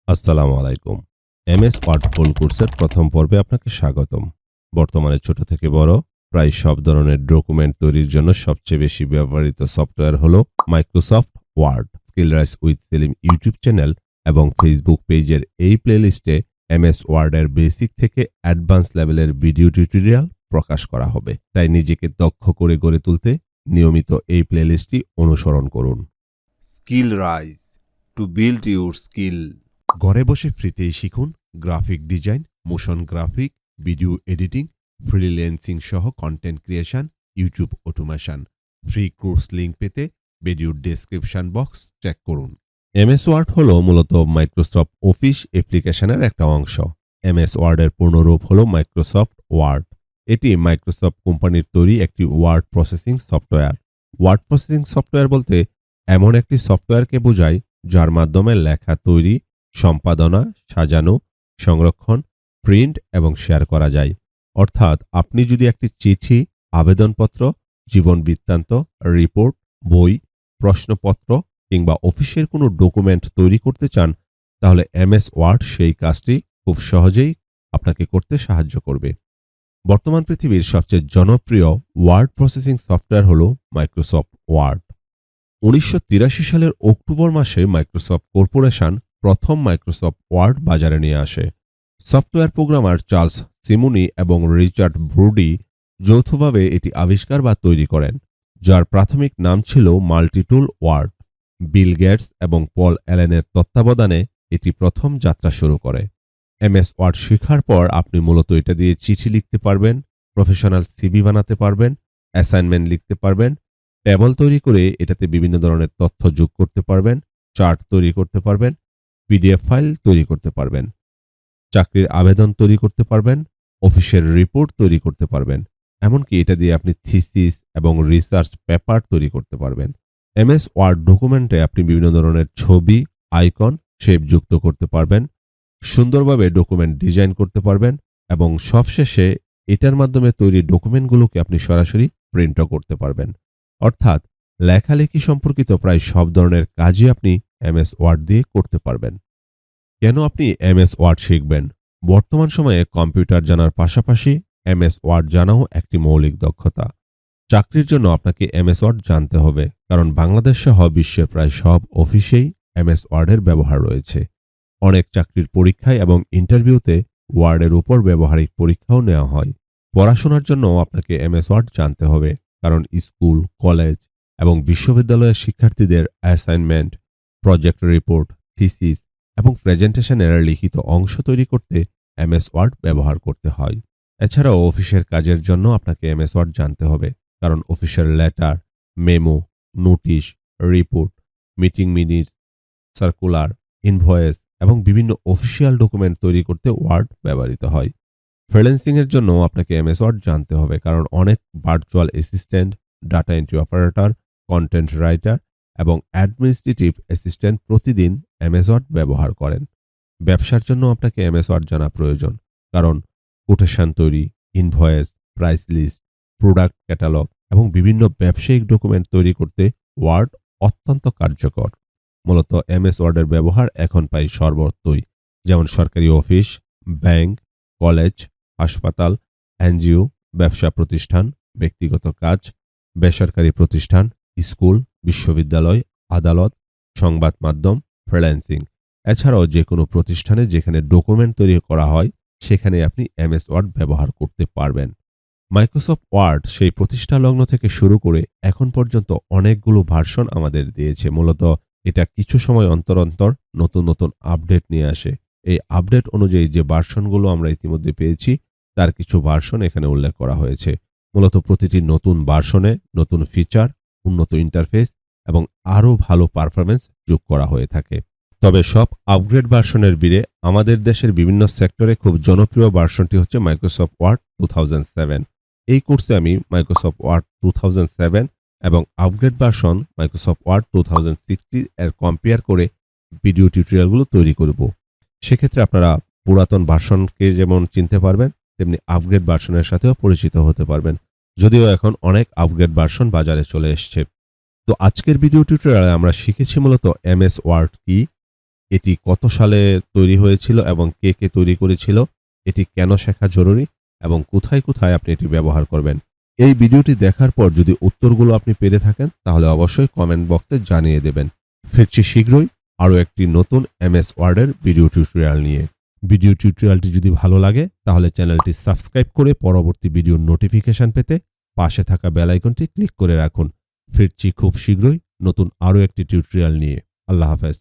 আসসালামু আলাইকুম। MS word ফুল কোর্সের প্রথম পর্বে আপনাকে স্বাগতম। বর্তমানে ছোট থেকে বড় প্রায় সব ধরনের ডকুমেন্ট তৈরির জন্য সবচেয়ে বেশি ব্যবহৃত সফটওয়্যার হলো Microsoft Word. Skill Rise with Selim YouTube channel এবং ফেসবুক পেজের এই প্লেলিস্টে এমএস ওয়ার্ডের বেসিক থেকে অ্যাডভান্স লেভেলের ভিডিও টিউটোরিয়াল প্রকাশ করা হবে। তাই নিজেকে দক্ষ করে গড়ে তুলতে নিয়মিত এই প্লেলিস্টটি অনুসরণ করুন। Skill Rise to build your skill. ঘরে বসে ফ্রিতেই শিখুন graphic design, motion graphic, video editing, freelancing সহ content creation, YouTube automation. Free course link পেতে ভিডিও ডেসক্রিপশন বক্স চেক করুন। এমএস ওয়ার্ড হলো মূলত মাইক্রোসফট অফিস অ্যাপ্লিকেশনের একটা অংশ। এমএস ওয়ার্ডের পূর্ণরূপ হলো মাইক্রোসফট ওয়ার্ড। এটি মাইক্রোসফট কোম্পানির তৈরি একটি word processing software. Word processing software বলতে এমন একটি সফটওয়্যারকে বোঝায় যার মাধ্যমে লেখা তৈরি, সম্পাদনা, সাজানো, সংরক্ষণ, প্রিন্ট এবং শেয়ার করা যায়। অর্থাৎ আপনি যদি একটি চিঠি, আবেদনপত্র, জীবন বৃত্তান্ত, রিপোর্ট, বই, প্রশ্নপত্র কিংবা অফিসের কোনো ডকুমেন্ট তৈরি করতে চান, তাহলে এমএস ওয়ার্ড সেই কাজটি খুব সহজেই আপনাকে করতে সাহায্য করবে। বর্তমান পৃথিবীর সবচেয়ে জনপ্রিয় ওয়ার্ড প্রসেসিং সফটওয়্যার হল মাইক্রোসফট ওয়ার্ড। 1983 সালের অক্টোবর মাসে মাইক্রোসফট কর্পোরেশন প্রথম মাইক্রোসফট ওয়ার্ড বাজারে নিয়ে আসে। সফটওয়্যার প্রোগ্রামার চার্লস সিমুনি এবং রিচার্ড ব্রুডি যৌথভাবে এটি আবিষ্কার বা তৈরি করেন, যার প্রাথমিক নাম ছিল মাল্টিটুল ওয়ার্ড। বিল গেটস এবং পল অ্যালেনের তত্ত্বাবধানে এটি প্রথম যাত্রা শুরু করে। এমএস ওয়ার্ড শেখার পর আপনি মূলত এটা দিয়ে চিঠি লিখতে পারবেন, প্রফেশনাল সিভি বানাতে পারবেন, অ্যাসাইনমেন্ট লিখতে পারবেন, টেবল তৈরি করে এটাতে বিভিন্ন ধরনের তথ্য যোগ করতে পারবেন, চার্ট তৈরি করতে পারবেন, পিডিএফ ফাইল তৈরি করতে পারবেন, চাকরির আবেদন তৈরি করতে পারবেন, অফিসের রিপোর্ট তৈরি করতে পারবেন। এমনকি এটা দিয়ে আপনি থিসিস এবং রিসার্চ পেপার তৈরি করতে পারবেন। এমএস ওয়ার্ড ডকুমেন্টে আপনি বিভিন্ন ধরনের ছবি, আইকন, শেপ যুক্ত করতে পারবেন, সুন্দরভাবে ডকুমেন্ট ডিজাইন করতে পারবেন এবং সবশেষে এটার মাধ্যমে তৈরি ডকুমেন্টগুলোকে আপনি সরাসরি প্রিন্টও করতে পারবেন। অর্থাৎ লেখালেখি সম্পর্কিত প্রায় সব ধরনের কাজই আপনি এমএস ওয়ার্ড দিয়ে করতে পারবেন। কেন আপনি এমএস ওয়ার্ড শিখবেন? বর্তমান সময়ে কম্পিউটার জানার পাশাপাশি এমএস ওয়ার্ড জানাও একটি মৌলিক দক্ষতা। চাকরির জন্য আপনাকে এমএস ওয়ার্ড জানতে হবে, কারণ বাংলাদেশ সহ বিশ্বের প্রায় সব অফিসেই এমএস ওয়ার্ডের ব্যবহার রয়েছে। অনেক চাকরির পরীক্ষায় এবং ইন্টারভিউতে ওয়ার্ডের উপর ব্যবহারিক পরীক্ষাও নেওয়া হয়। পড়াশোনার জন্য আপনাকে এমএস ওয়ার্ড জানতে হবে, কারণ স্কুল, কলেজ এবং বিশ্ববিদ্যালয়ের শিক্ষার্থীদের অ্যাসাইনমেন্ট, প্রজেক্ট রিপোর্ট, থিসিস এবং প্রেজেন্টেশনের লিখিত অংশ তৈরি করতে এমএস ওয়ার্ড ব্যবহার করতে হয়। এছাড়াও অফিসের কাজের জন্য আপনাকে এমএস ওয়ার্ড জানতে হবে, কারণ অফিসের letter, memo, notice, report, meeting minutes, circular, invoice এবং বিভিন্ন অফিসিয়াল ডকুমেন্ট তৈরি করতে ওয়ার্ড ব্যবহৃত হয়। ফ্রিল্যান্সিংয়ের জন্য আপনাকে এমএস ওয়ার্ড জানতে হবে, কারণ অনেক virtual assistant, data entry operator, content writer এবং অ্যাডমিনিস্ট্রেটিভ অ্যাসিস্ট্যান্ট প্রতিদিন এমএস ওয়ার্ড ব্যবহার করেন। ব্যবসার জন্য আপনাকে এমএস ওয়ার্ড জানা প্রয়োজন, কারণ কোটেশন তৈরি, invoice, price list, product catalogue এবং বিভিন্ন ব্যবসায়িক ডকুমেন্ট তৈরি করতে ওয়ার্ড অত্যন্ত কার্যকর। মূলত এমএস ওয়ার্ডের ব্যবহার এখন প্রায় সর্বত্রই, যেমন সরকারি অফিস, ব্যাংক, কলেজ, হাসপাতাল, এনজিও, ব্যবসা প্রতিষ্ঠান, ব্যক্তিগত কাজ, বেসরকারি প্রতিষ্ঠান, স্কুল, বিশ্ববিদ্যালয়, আদালত, সংবাদ মাধ্যম, ফ্রিল্যান্সিং। এছাড়াও যে কোনো প্রতিষ্ঠানে যেখানে ডকুমেন্ট তৈরি করা হয় সেখানে আপনি এমএস ওয়ার্ড ব্যবহার করতে পারবেন। মাইক্রোসফট ওয়ার্ড সেই প্রতিষ্ঠা লগ্ন থেকে শুরু করে এখন পর্যন্ত অনেকগুলো ভার্সন আমাদের দিয়েছে। মূলত এটা কিছু সময় অন্তর অন্তর নতুন নতুন আপডেট নিয়ে আসে। এই আপডেট অনুযায়ী যে ভার্সনগুলো আমরা ইতিমধ্যে পেয়েছি তার কিছু ভার্সন এখানে উল্লেখ করা হয়েছে। মূলত প্রতিটি নতুন ভার্সনে নতুন ফিচার, উন্নত ইন্টারফেস এবং আরও ভালো পারফরম্যান্স যোগ করা হয়ে থাকে। তবে সব আপগ্রেড ভার্সনের বীরে আমাদের দেশের বিভিন্ন সেক্টরে খুব জনপ্রিয় ভার্সনটি হচ্ছে মাইক্রোসফট ওয়ার্ড 2007। এই কোর্সে আমি মাইক্রোসফট ওয়ার্ড 2007 এবং আপগ্রেড ভার্সন মাইক্রোসফট ওয়ার্ড 2060 এর কম্পেয়ার করে ভিডিও টিউটোরিয়ালগুলো তৈরি করব। সেক্ষেত্রে আপনারা পুরাতন ভার্সনকে যেমন চিনতে পারবেন, তেমনি আপগ্রেড ভার্সনের সাথেও পরিচিত হতে পারবেন, যদিও এখন অনেক আপগ্রেড ভার্সন বাজারে চলে এসছে। তো আজকের ভিডিও টিউটোরিয়ালে আমরা শিখেছি মূলত এমএস ওয়ার্ড কি, এটি কত সালে তৈরি হয়েছিল এবং কে কে তৈরি করেছিল, এটি কেন শেখা জরুরি এবং কোথায় কোথায় আপনি এটি ব্যবহার করবেন। এই ভিডিওটি দেখার পর যদি উত্তরগুলো আপনি পেরে থাকেন তাহলে অবশ্যই কমেন্ট বক্সে জানিয়ে দেবেন। ফিরছি শীঘ্রই আরও একটি নতুন এমএস ওয়ার্ডের ভিডিও টিউটোরিয়াল নিয়ে। ভিডিও টিউটোরিয়ালটি যদি ভালো লাগে তাহলে চ্যানেলটি সাবস্ক্রাইব করে পরবর্তী ভিডিওর নোটিফিকেশন পেতে পাশে থাকা বেল আইকনটি ক্লিক করে রাখুন। ফিরছি খুব শীঘ্রই নতুন আরও একটি টিউটোরিয়াল নিয়ে। আল্লাহ হাফেজ।